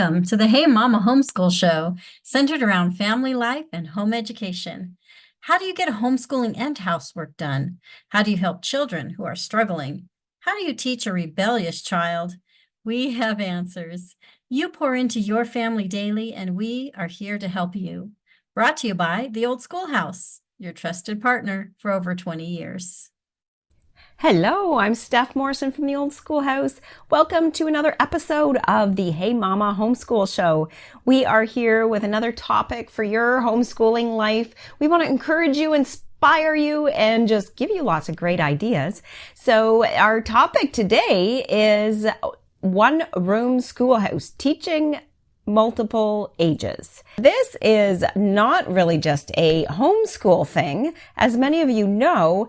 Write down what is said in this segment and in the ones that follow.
Welcome to the Hey Mama Homeschool Show, centered around family life and home education. How do you get homeschooling and housework done? How do you help children who are struggling? How do you teach a rebellious child? We have answers. You pour into your family daily, and we are here to help you. Brought to you by the Old Schoolhouse, your trusted partner for over 20 years. Hello, I'm Steph Morrision from the Old Schoolhouse. Welcome to another episode of the Hey Mama Homeschool Show. We are here with another topic for your homeschooling life. We want to encourage you, inspire you, and just give you lots of great ideas. So our topic today is one-room schoolhouse, teaching multiple ages. This is not really just a homeschool thing. As many of you know,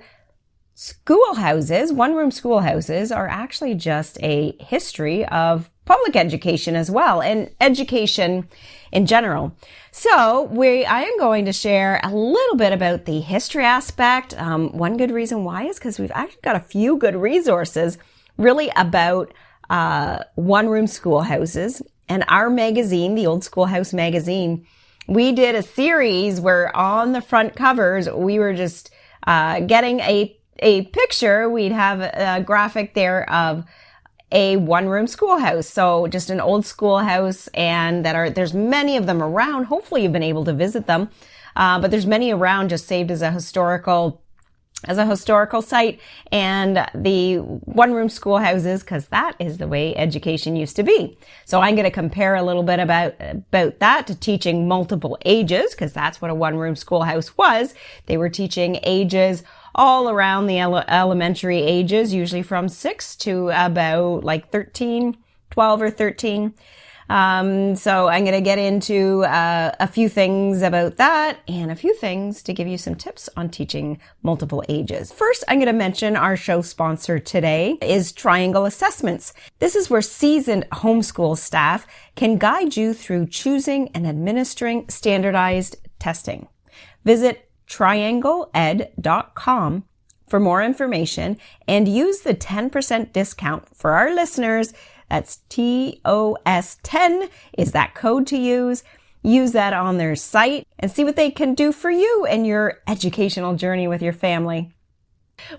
schoolhouses, one-room schoolhouses, are actually just a history of public education as well, and education in general. So I am going to share a little bit about the history aspect. One good reason why is because we've actually got a few good resources really about one-room schoolhouses. And our magazine, the Old Schoolhouse magazine, we did a series where on the front covers, we were just getting a picture. We'd have a graphic there of a one-room schoolhouse. So just an old schoolhouse, and there's many of them around. Hopefully you've been able to visit them. But there's many around just saved as a historical site, and the one-room schoolhouses, because that is the way education used to be. So I'm going to compare a little bit about that to teaching multiple ages, because that's what a one-room schoolhouse was. They were teaching ages all around the elementary ages, usually from 6 to about like 13, 12 or 13. So I'm going to get into a few things about that and a few things to give you some tips on teaching multiple ages. First, I'm going to mention our show sponsor today is Triangle Assessments. This is where seasoned homeschool staff can guide you through choosing and administering standardized testing. Visit triangleed.com for more information and use the 10% discount for our listeners. That's TOS10 is that code to use. Use that on their site and see what they can do for you and your educational journey with your family.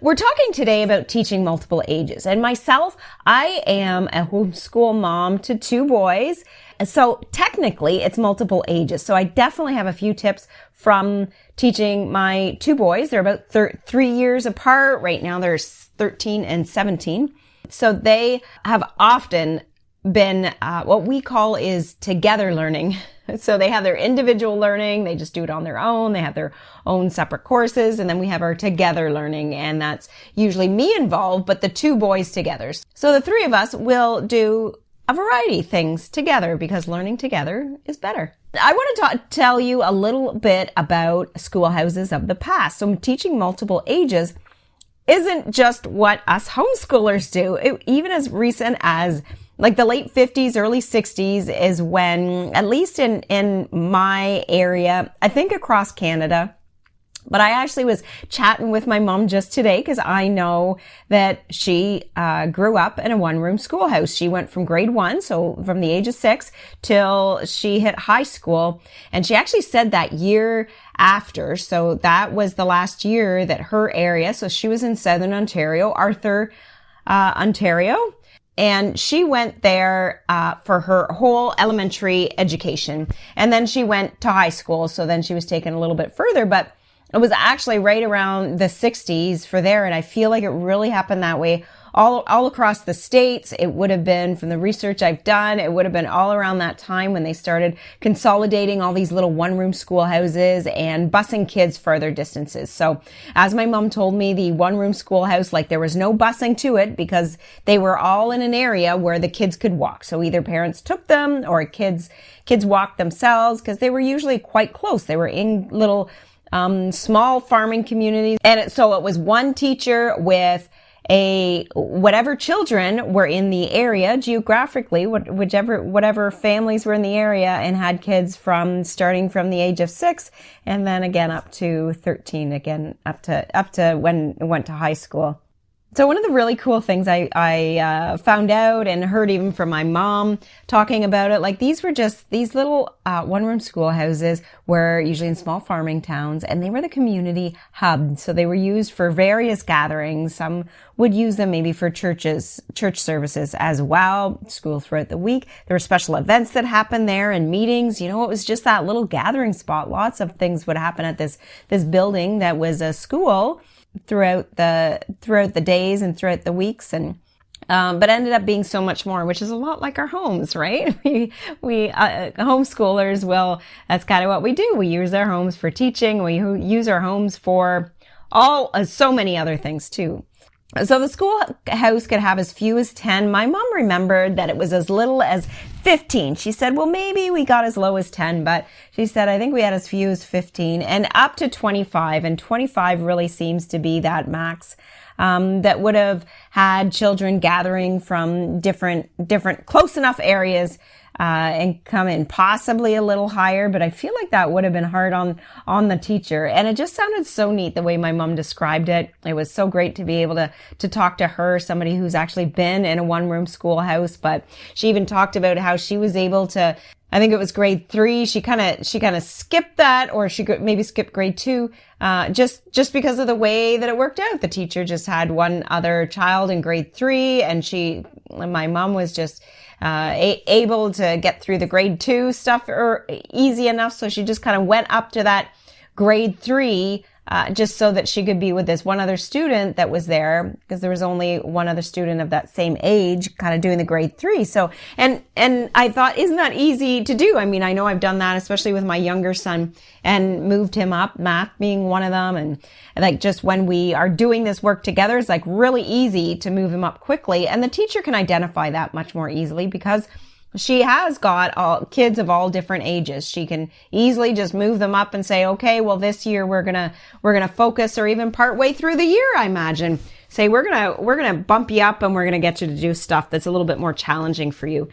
We're talking today about teaching multiple ages. And myself, I am a homeschool mom to 2 boys. So technically it's multiple ages. So I definitely have a few tips from teaching my 2 boys. They're about 3 years apart. Right now they're 13 and 17. So they have often been what we call is together learning. So they have their individual learning. They just do it on their own. They have their own separate courses. And then we have our together learning. And that's usually me involved, but the 2 boys together. So the 3 of us will do a variety of things together because learning together is better. I want to tell you a little bit about schoolhouses of the past. So teaching multiple ages isn't just what us homeschoolers do. Even as recent as like the late 50s, early 60s is when, at least in my area, I think across Canada, but I actually was chatting with my mom just today because I know that she grew up in a one-room schoolhouse. She went from grade 1, so from the age of 6 till she hit high school. And she actually said that year after, so that was the last year that her area, so she was in Southern Ontario, Arthur, Ontario. And she went there for her whole elementary education. And then she went to high school, so then she was taken a little bit further. But it was actually right around the 60s for there. And I feel like it really happened that way all across the States. It would have been, from the research I've done, it would have been all around that time when they started consolidating all these little one-room schoolhouses and busing kids further distances. So as my mom told me, the one-room schoolhouse, like there was no busing to it because they were all in an area where the kids could walk. So either parents took them or kids walked themselves because they were usually quite close. They were in little small farming communities. And so it was one teacher with whatever children were in the area geographically, whatever families were in the area and had kids starting from the age of 6 and then again up to 13, again up to when it went to high school. So one of the really cool things I found out and heard even from my mom talking about it, like these were just these little one-room schoolhouses were usually in small farming towns, and they were the community hub. So they were used for various gatherings. Some would use them maybe for church services as well, school throughout the week. There were special events that happened there and meetings. You know, it was just that little gathering spot. Lots of things would happen at this building that was a school throughout the days and throughout the weeks, and but ended up being so much more, which is a lot like our homes, right? We homeschoolers will, that's kind of what we do. We use our homes for teaching. We use our homes for so many other things too. So the schoolhouse could have as few as 10. My mom remembered that it was as little as 15. She said, well, maybe we got as low as 10, but she said, I think we had as few as 15 and up to 25. And 25 really seems to be that max that would have had children gathering from different close enough areas and come in possibly a little higher, but I feel like that would have been hard on the teacher. And it just sounded so neat the way my mom described it. It was so great to be able to talk to her, somebody who's actually been in a one-room schoolhouse, but she even talked about how she was able to, I think it was grade 3. She kind of skipped that, or she could maybe skip grade 2, just because of the way that it worked out. The teacher just had one other child in grade 3, and my mom was just able to get through the grade 2 stuff easy enough. So she just kind of went up to that grade 3, just so that she could be with this one other student that was there, because there was only one other student of that same age kind of doing the grade 3. So, and I thought, isn't that easy to do? I mean, I know I've done that, especially with my younger son, and moved him up, math being one of them. And like, just when we are doing this work together, it's like really easy to move him up quickly. And the teacher can identify that much more easily because she has got kids of all different ages. She can easily just move them up and say, okay, well, this year we're gonna focus, or even part way through the year, I imagine, say we're gonna bump you up and we're gonna get you to do stuff that's a little bit more challenging for you.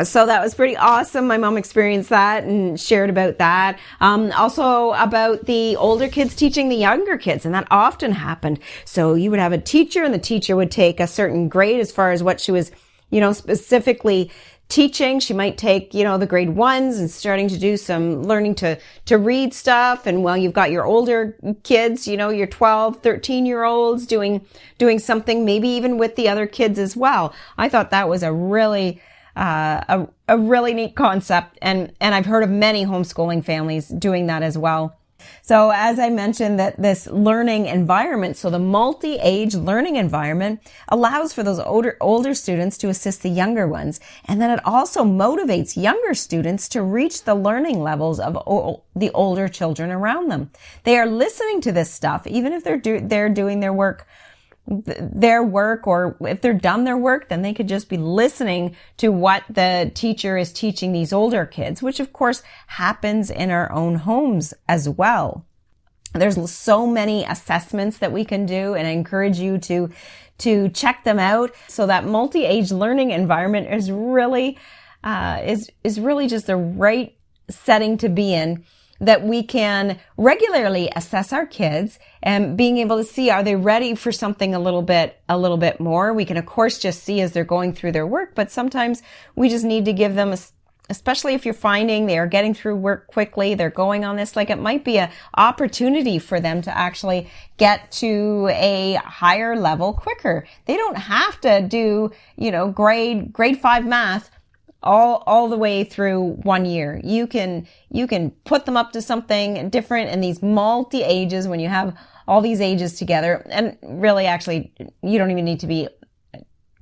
So that was pretty awesome. My mom experienced that and shared about that. Also about the older kids teaching the younger kids, and that often happened. So you would have a teacher, and the teacher would take a certain grade as far as what she was, specifically teaching. She might take, the grade 1s and starting to do some learning to read stuff. And while you've got your older kids, your 12, 13-year-olds doing something, maybe even with the other kids as well. I thought that was a really neat concept. And I've heard of many homeschooling families doing that as well. So as I mentioned, that this learning environment, so the multi-age learning environment, allows for those older students to assist the younger ones. And then it also motivates younger students to reach the learning levels of the older children around them. They are listening to this stuff, even if they're doing their work, or if they're done their work, then they could just be listening to what the teacher is teaching these older kids, which of course happens in our own homes as well. There's so many assessments that we can do, and I encourage you to check them out. So that multi-age learning environment is really just the right setting to be in, that we can regularly assess our kids and being able to see, are they ready for something a little bit more? We can of course just see as they're going through their work, but sometimes we just need to give them especially if you're finding they are getting through work quickly, they're going on this, like it might be an opportunity for them to actually get to a higher level quicker. They don't have to do, grade 5 math all the way through 1 year. You can put them up to something different in these multi ages when you have all these ages together. And really, actually, you don't even need to be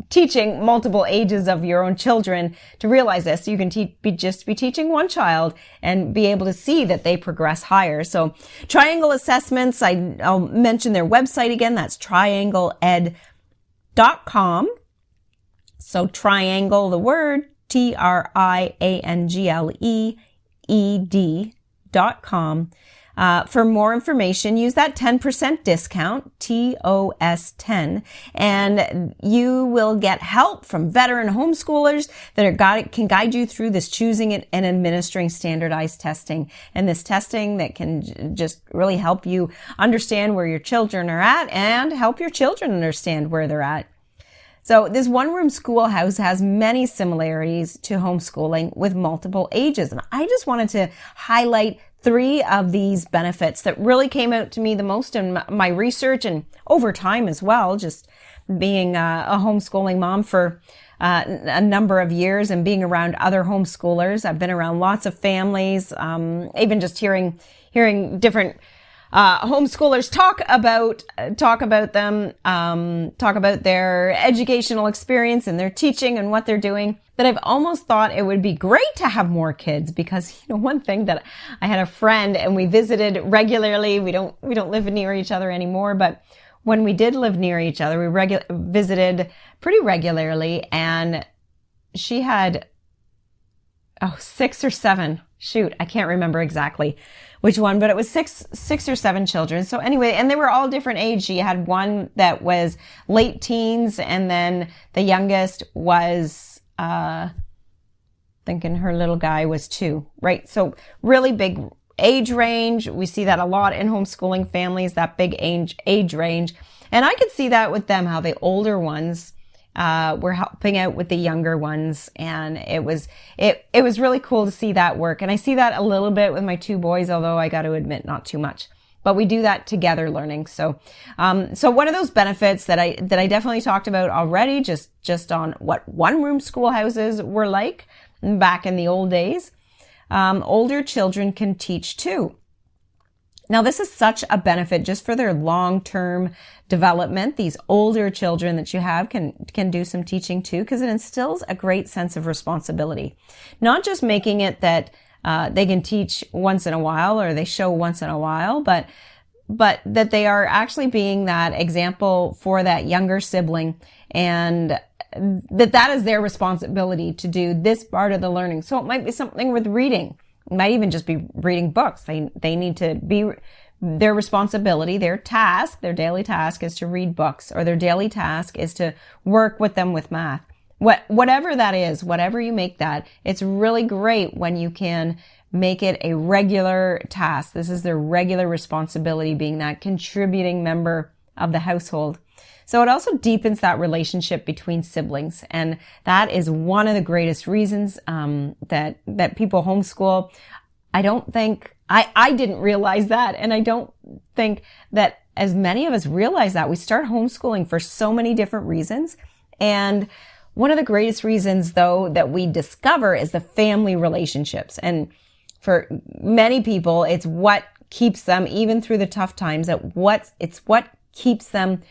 teaching multiple ages of your own children to realize this. You can just be teaching one child and be able to see that they progress higher. So Triangle Assessments, I'll mention their website again. That's triangled.com. So triangle, the word, triangled.com. For more information, use that 10% discount, TOS10, and you will get help from veteran homeschoolers that can guide you through this choosing and administering standardized testing. And this testing that can just really help you understand where your children are at and help your children understand where they're at. So this one-room schoolhouse has many similarities to homeschooling with multiple ages. And I just wanted to highlight 3 of these benefits that really came out to me the most in my research and over time as well, just being a homeschooling mom for a number of years and being around other homeschoolers. I've been around lots of families, even just hearing different homeschoolers talk about them, talk about their educational experience and their teaching and what they're doing, that I've almost thought it would be great to have more kids because, one thing that I had a friend and we visited regularly. We don't live near each other anymore, but when we did live near each other, we visited pretty regularly, and she had 6 or 7. Shoot, I can't remember exactly which one, but it was six or 7 children. So anyway, and they were all different age. She had one that was late teens, and then the youngest was, thinking her little guy was 2, right? So really big age range. We see that a lot in homeschooling families, that big age range. And I could see that with them, how the older ones were helping out with the younger ones. And it was really cool to see that work. And I see that a little bit with my 2 boys, although I got to admit, not too much. But we do that together learning. So one of those benefits that I definitely talked about already, just on what one-room schoolhouses were like back in the old days. Older children can teach too. Now, this is such a benefit just for their long-term development. These older children that you have can do some teaching too, because it instills a great sense of responsibility. Not just making it that they can teach once in a while or they show once in a while, but that they are actually being that example for that younger sibling, and that is their responsibility to do this part of the learning. So it might be something with reading. It might even just be reading books. They need to be, their responsibility, their task, their daily task is to read books, or their daily task is to work with them with math. Whatever that is, whatever you make that, it's really great when you can make it a regular task. This is their regular responsibility, being that contributing member of the household. So it also deepens that relationship between siblings. And that is one of the greatest reasons that people homeschool. I didn't realize that. And I don't think that as many of us realize that. We start homeschooling for so many different reasons. And one of the greatest reasons, though, that we discover is the family relationships. And for many people, it's what keeps them, even through the tough times, it's what keeps them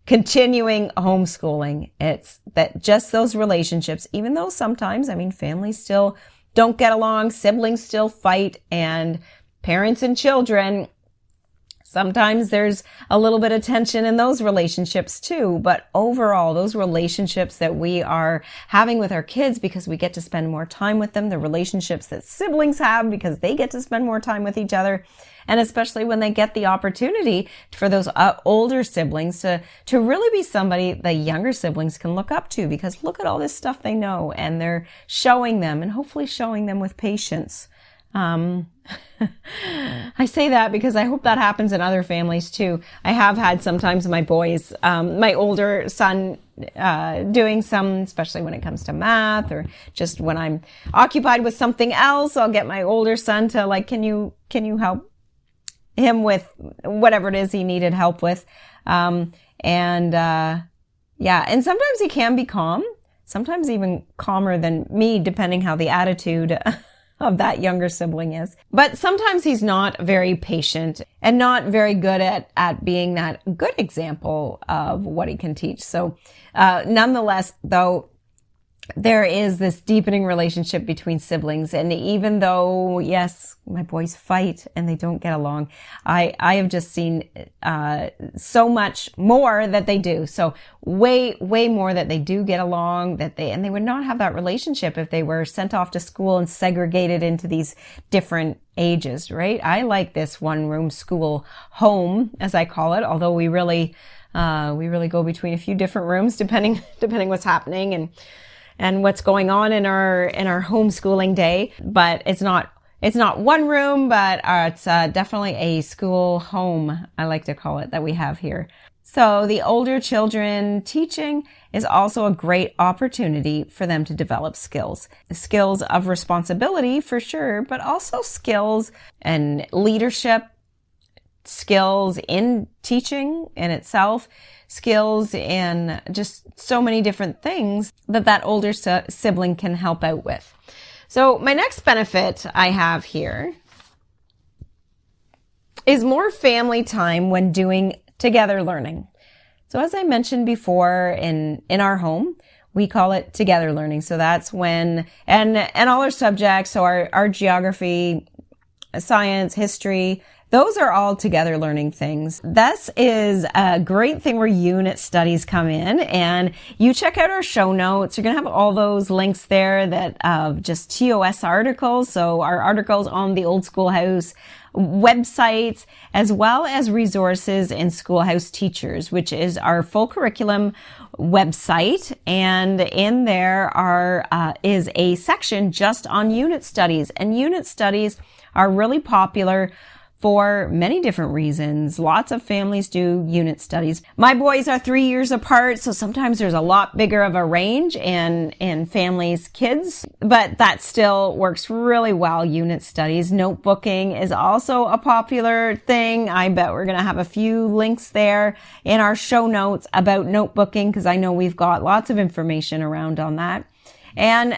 continuing homeschooling. It's that just those relationships, even though sometimes, families still don't get along, siblings still fight, and parents and children, sometimes there's a little bit of tension in those relationships too. But overall, those relationships that we are having with our kids because we get to spend more time with them, the relationships that siblings have because they get to spend more time with each other, and especially when they get the opportunity for those older siblings to really be somebody the younger siblings can look up to, because look at all this stuff they know, and they're showing them, and hopefully showing them with patience. I say that because I hope that happens in other families too. I have had sometimes my boys, my older son, doing some, especially when it comes to math, or just when I'm occupied with something else, I'll get my older son to can you help him with whatever it is he needed help with. And sometimes he can be calm, sometimes even calmer than me, depending how the attitude of that younger sibling is. But sometimes he's not very patient and not very good at being that good example of what he can teach. So, nonetheless, though, there is this deepening relationship between siblings. And even though, yes, my boys fight and they don't get along, I have just seen so much more that they do. So way more that they do get along, and they would not have that relationship if they were sent off to school and segregated into these different ages, right? I like this one room school home, as I call it, although we really go between a few different rooms depending what's happening and what's going on in our homeschooling day. But it's not one room, but it's definitely a school home, I like to call it, that we have here. So the older children, teaching is also a great opportunity for them to develop skills of responsibility for sure, but also skills and leadership, skills in teaching in itself, skills in just so many different things that older sibling can help out with. So my next benefit I have here is more family time when doing together learning. So as I mentioned before, in our home, we call it together learning. So that's when, and all our subjects, so our geography, science, history, those are all together learning things. This is a great thing where unit studies come in, and you check out our show notes. You're going to have all those links there that just TOS articles. So our articles on the old Schoolhouse websites, as well as resources in Schoolhouse Teachers, which is our full curriculum website. And in there is a section just on unit studies, and unit studies are really popular for many different reasons. Lots of families do unit studies. My boys are 3 years apart, so sometimes there's a lot bigger of a range in families' kids, but that still works really well, unit studies. Notebooking is also a popular thing. I bet we're going to have a few links there in our show notes about notebooking, because I know we've got lots of information around on that. And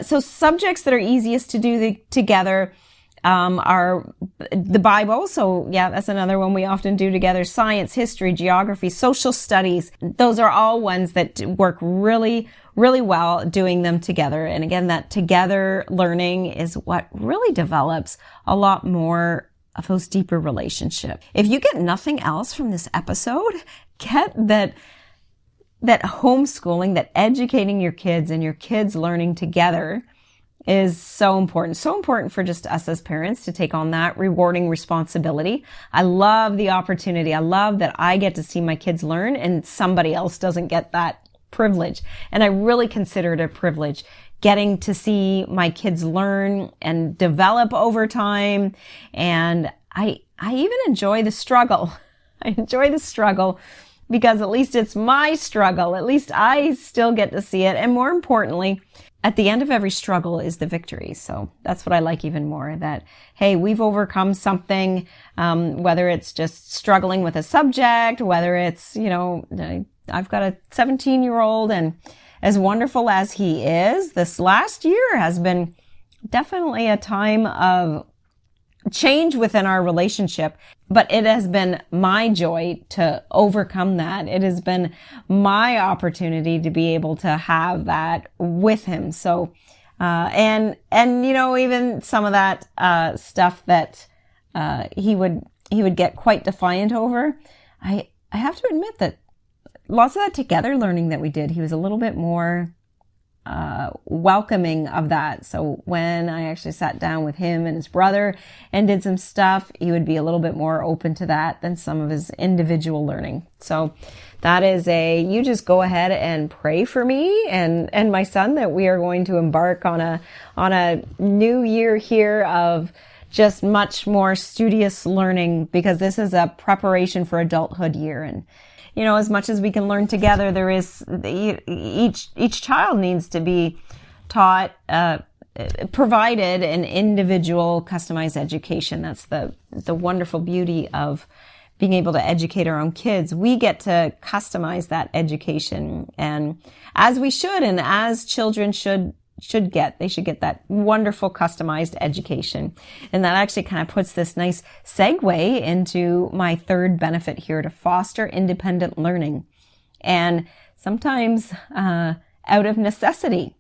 so subjects that are easiest to do together are the Bible. So yeah, that's another one we often do together. Science, history, geography, social studies. Those are all ones that work really, really well doing them together. And again, that together learning is what really develops a lot more of those deeper relationships. If you get nothing else from this episode, get that homeschooling, that educating your kids and your kids learning together is so important. So important for just us as parents to take on that rewarding responsibility. I love the opportunity. I love that I get to see my kids learn and somebody else doesn't get that privilege. And I really consider it a privilege, getting to see my kids learn and develop over time. And I even enjoy the struggle. I enjoy the struggle because at least it's my struggle. At least I still get to see it. And more importantly, at the end of every struggle is the victory. So that's what I like even more, that, hey, we've overcome something, whether it's just struggling with a subject, whether it's, I've got a 17-year-old, and as wonderful as he is, this last year has been definitely a time of change within our relationship, but it has been my joy to overcome that. It has been my opportunity to be able to have that with him. So, and even some of that, stuff that, he would get quite defiant over. I have to admit that lots of that together learning that we did, he was a little bit more welcoming of that. So when I actually sat down with him and his brother and did some stuff, he would be a little bit more open to that than some of his individual learning. So that is you just go ahead and pray for me and my son that we are going to embark on a new year here of just much more studious learning, because this is a preparation for adulthood year. And as much as we can learn together, there is each child needs to be taught, provided an individual customized education. That's the wonderful beauty of being able to educate our own kids. We get to customize that education, and as we should, and as children should get. They should get that wonderful customized education. And that actually kind of puts this nice segue into my third benefit here, to foster independent learning. And sometimes out of necessity.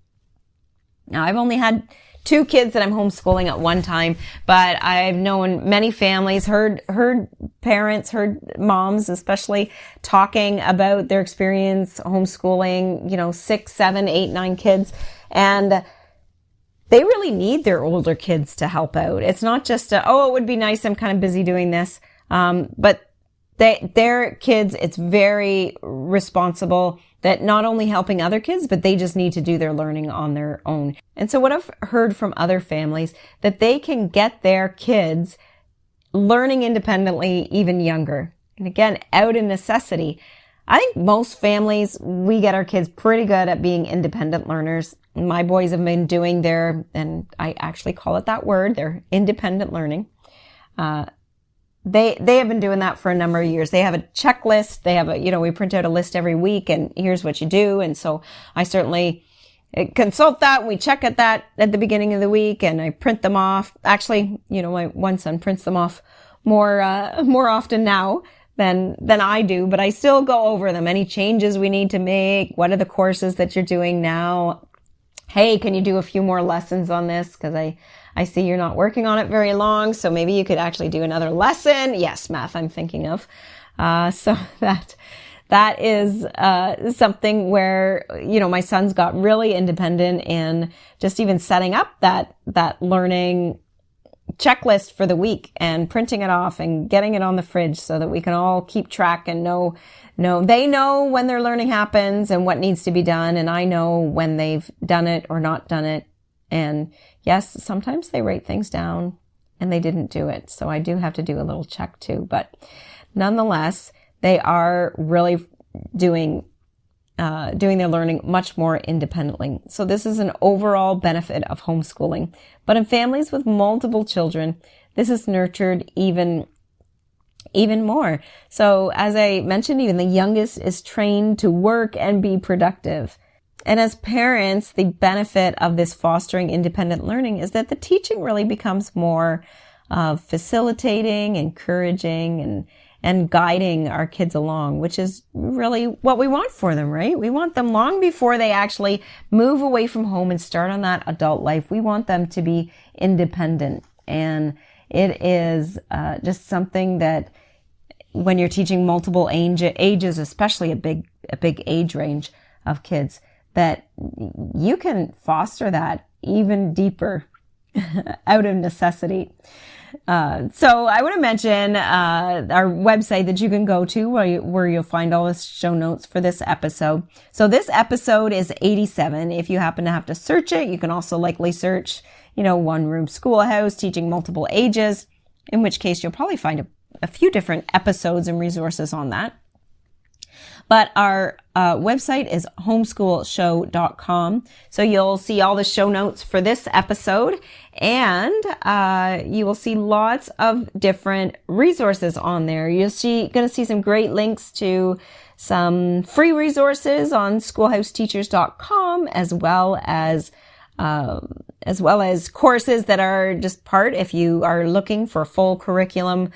Now, I've only had 2 kids that I'm homeschooling at one time, but I've known many families, heard parents, heard moms especially talking about their experience homeschooling, 6, 7, 8, 9 kids. And they really need their older kids to help out. It's not just it would be nice, I'm kind of busy doing this. But their kids, it's very responsible that not only helping other kids, but they just need to do their learning on their own. And so what I've heard from other families, that they can get their kids learning independently even younger. And again, out of necessity. I think most families, we get our kids pretty good at being independent learners. My boys have been doing and I actually call it that word, their independent learning. They have been doing that for a number of years. They have a checklist. They have we print out a list every week and here's what you do. And so I certainly consult that. We check at that at the beginning of the week and I print them off. Actually, my one son prints them off more often now than I do, but I still go over them. Any changes we need to make? What are the courses that you're doing now? Hey, can you do a few more lessons on this? Because I see you're not working on it very long, so maybe you could actually do another lesson. Yes, math I'm thinking of. So that is something where, my son's got really independent in just even setting up that learning checklist for the week and printing it off and getting it on the fridge so that we can all keep track and know they know when their learning happens and what needs to be done. And I know when they've done it or not done it. And yes, sometimes they write things down and they didn't do it. So I do have to do a little check too, but nonetheless, they are really doing their learning much more independently. So this is an overall benefit of homeschooling. But in families with multiple children, this is nurtured even more. So as I mentioned, even the youngest is trained to work and be productive. And as parents, the benefit of this fostering independent learning is that the teaching really becomes more facilitating, encouraging, and guiding our kids along, which is really what we want for them, right? We want them long before they actually move away from home and start on that adult life. We want them to be independent. And it is just something that when you're teaching multiple ages, especially a big age range of kids, that you can foster that even deeper out of necessity. So I want to mention our website that you can go to where you'll find all the show notes for this episode. So this episode is 87. If you happen to have to search it, you can also likely search, one room schoolhouse teaching multiple ages, in which case you'll probably find a few different episodes and resources on that. But our website is homeschoolshow.com. So you'll see all the show notes for this episode, and you will see lots of different resources on there. You're going to see some great links to some free resources on schoolhouseteachers.com, as well as courses that are just part. If you are looking for a full curriculum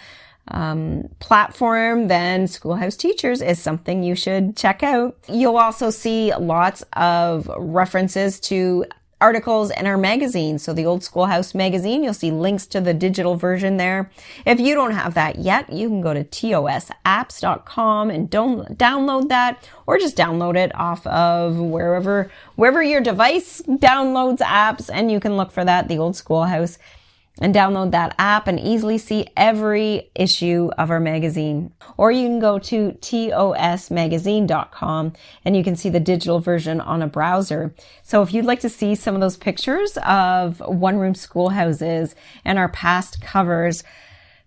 platform, then Schoolhouse Teachers is something you should check out. You'll also see lots of references to articles in our magazine. So the old Schoolhouse magazine, you'll see links to the digital version there. If you don't have that yet, you can go to tosapps.com and download that, or just download it off of wherever your device downloads apps, and you can look for that, the old Schoolhouse, and download that app and easily see every issue of our magazine. Or you can go to tosmagazine.com and you can see the digital version on a browser. So if you'd like to see some of those pictures of one-room schoolhouses and our past covers,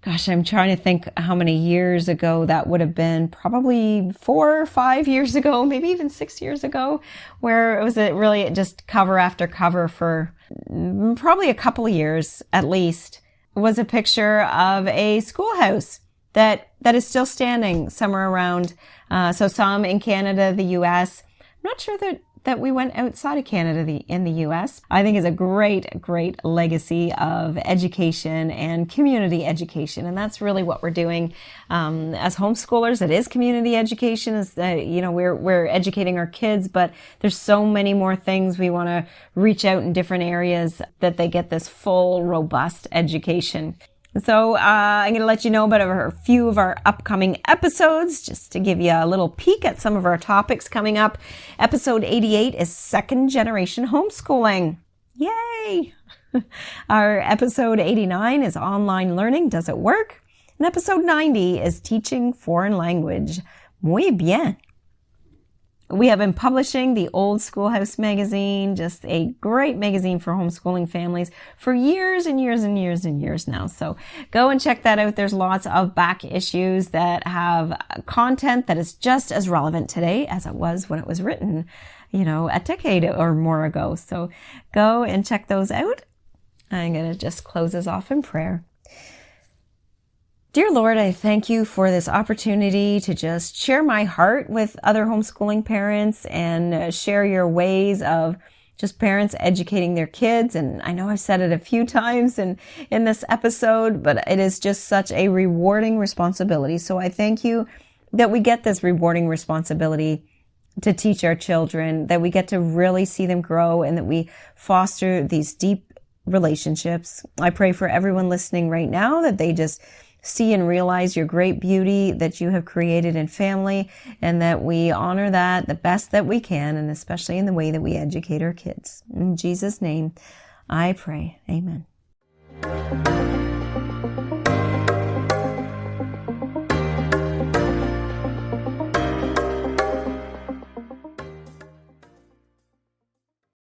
gosh, I'm trying to think how many years ago that would have been. Probably 4 or 5 years ago, maybe even 6 years ago, where it was really just cover after cover for probably a couple of years at least, was a picture of a schoolhouse that is still standing somewhere around. So some in Canada, the US. I'm not sure that that we went outside of Canada in the US, I think is a great legacy of education and community education. And that's really what we're doing as homeschoolers. It is community education. We're educating our kids, but there's so many more things. We want to reach out in different areas that they get this full, robust education. So I'm going to let you know about a few of our upcoming episodes, just to give you a little peek at some of our topics coming up. Episode 88 is second generation homeschooling. Yay! Our episode 89 is online learning. Does it work? And episode 90 is teaching foreign language. Muy bien. We have been publishing the old Schoolhouse magazine, just a great magazine for homeschooling families for years and years and years and years now. So go and check that out. There's lots of back issues that have content that is just as relevant today as it was when it was written, a decade or more ago. So go and check those out. I'm going to just close us off in prayer. Dear Lord, I thank you for this opportunity to just share my heart with other homeschooling parents and share your ways of just parents educating their kids. And I know I've said it a few times in this episode, but it is just such a rewarding responsibility. So I thank you that we get this rewarding responsibility to teach our children, that we get to really see them grow, and that we foster these deep relationships. I pray for everyone listening right now that they just see and realize your great beauty that you have created in family, and that we honor that the best that we can, and especially in the way that we educate our kids. In Jesus' name, I pray. Amen.